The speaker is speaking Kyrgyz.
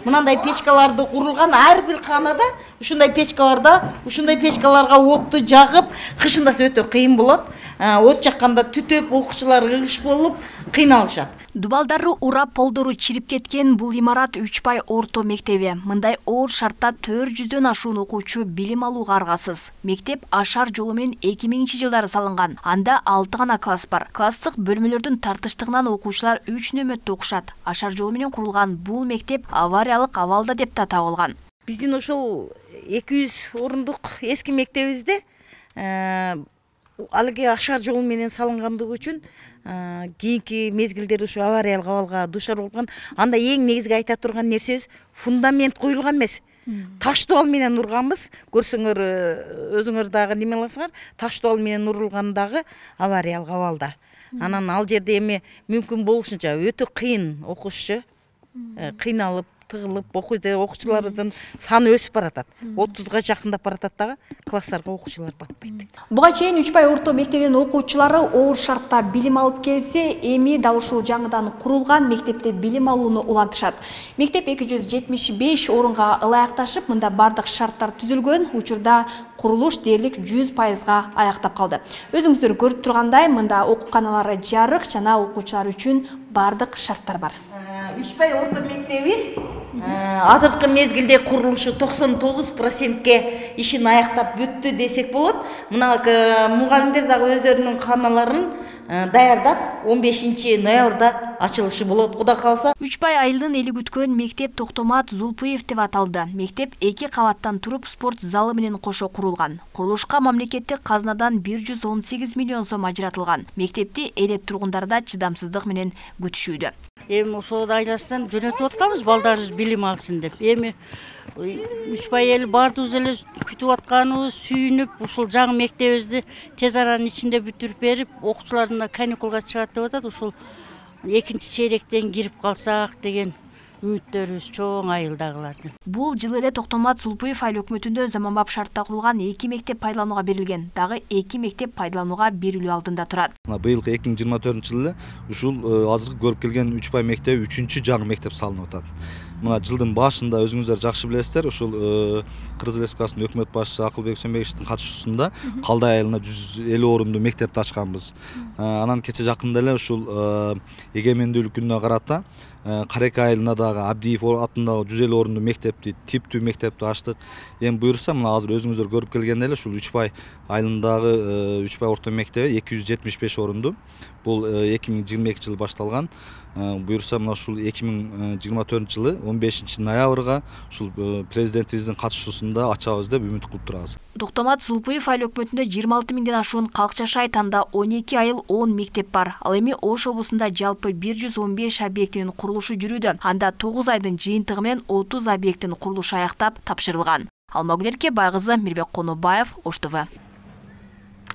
Мынандай печкаларды курулган ар бир канада ушундай печкаларда, ушундай печкаларга отту жагып, кышында өтө кыйын болот. От жакканда түтөп, окуучулар ыгыш болуп кыйналышат. Дубалдары урап полдору чирип кеткен бул имарат Үчпай орто мектеби. Мындай оор шартта 400дөн ашуун окуучу билим алууга аргасыз. Мектеп ашар жолу менен 2000-жылдары салынган. Анда 6 гана класс бар. Класстык бөлмөлөрдүн тартыштыгынан окуучулар 3 нөмөттө окушат. Ашар жолу менен курулган бул мектеп авариялык абалда деп да табылган. Биздин ошол 200 орундук эски мектебибизде алыгы ашар жол менен салынгандыгы үчүн кийинки мезгилдер ушу авариялык абалга дуушар болгон. Анда эң негизги айта турган нерсебиз фундамент коюлган эмес. Таш дуал менен урганбыз. Көрсөңөр, өзүңөр дагы неме кыласыңар, таш дуал менен урулгандагы авариялык абалда. Анан ал жерде эми мүмкүн болушунча өтө кыйын окушчу, кыйналып тыгылып окуучулардын саны өсүп баратат. 30га жакындап баратат дагы, класстарга окуучулар батпайт. Буга чейин Үчпай орто мектебинин окуучулары оор шартта билим алып келсе, эми дал ушул жаңыдан курулган мектепте билим алууну улантышат. Мектеп 275 орунга ылайыкташып, мында бардык шарттар түзүлгөн. Учурда курулуш дээрлик 100%га аяктап калды. Өзүңүздөр көрүп тургандай, мында окууканалары жарык жана окуучулар үчүн бардык шарттар бар. Үчпай орто мектеби азыркы мезгилде курулушу 99%ге ишин аяктап бүттү десек болот. Мына мугалимдер дагы өздөрүнүн камаларын даярдап 15-ноябрда ачылышы болот, Кудай кааласа. Үчпай айылынын эли күткөн мектеп Токтомат Зулпуев деп аталды. Мектеп 2 кабаттан туруп спорт залы менен кошо курулган. Курулушка мамлекеттик казнадан 118 миллион сом ажыратылган. Мектепти элет тургундар да чыдамсыздык менен күтүшүүдө. Эми ошол айласынан жөнөтүп атканбыз, балдарыбыз билим алсын деп. Эми Үчпай эли бардыбыз эле күтүп атканыбыз, сүйүнүп, ушул жаңы мектебибизди тез аранын ичинде бүтүрүп берип, окуучулардын каникулга чыгат деп атат. Ушул экинчи чейректен кирип калсак деген үмүттөрүбүз чоң айылдагылардын. Бул жылы эле Токтомат Зулпуев айыл өкмөтүндө заманбап шартта курулган 2 мектеп пайдаланууга берилген. Дагы 2 мектеп пайдаланууга берилүү алдында турат. Быйылкы 2024-жылы ушул азыркы көрүп келген Үчпай мектеби 3-чү жаңы мектеп салынып атат. Мына жылдын башында өзүңүздөр жакшы билесиздер, ушул Кыргыз Республикасынын өкмөт башчысы Акылбек Сөмбековичтин катышуусунда Калдай айылына 150 орунду мектепти ачканбыз. Анан кече жакында эле ушул эгемендүүлүк күнүнө карата Карек айылына дагы Абдиев атындагы 150 орунду мектепти, типтүү мектепти ачтык. Эми буюрса, мына азыр өзүңүздөр көрүп келгендей эле ушул Үчпай айылындагы Үчпай орто мектеби 275 орунду. Бул 2022-жылы башталган. Буюрса, мына ушул 2024-жылы 15-ноябрга ушул президентибиздин катышуусунда ачабыз деп үмүт кылып турабыз. Токтомат Зулпуев айыл өкмөтүндө 26 миңден ашуун калк жашайт, анда 12 айыл 10 мектеп бар. Ал эми Ош облусунда жалпы 115 объектинин курулушу жүрүүдө. Анда 9 айдын жыйынтыгы менен 30 объекттин курулушу аяктап тапшырылган. Алмагүл Эрке, Байгызы, Мирбек Конобаев, Ош ТВ.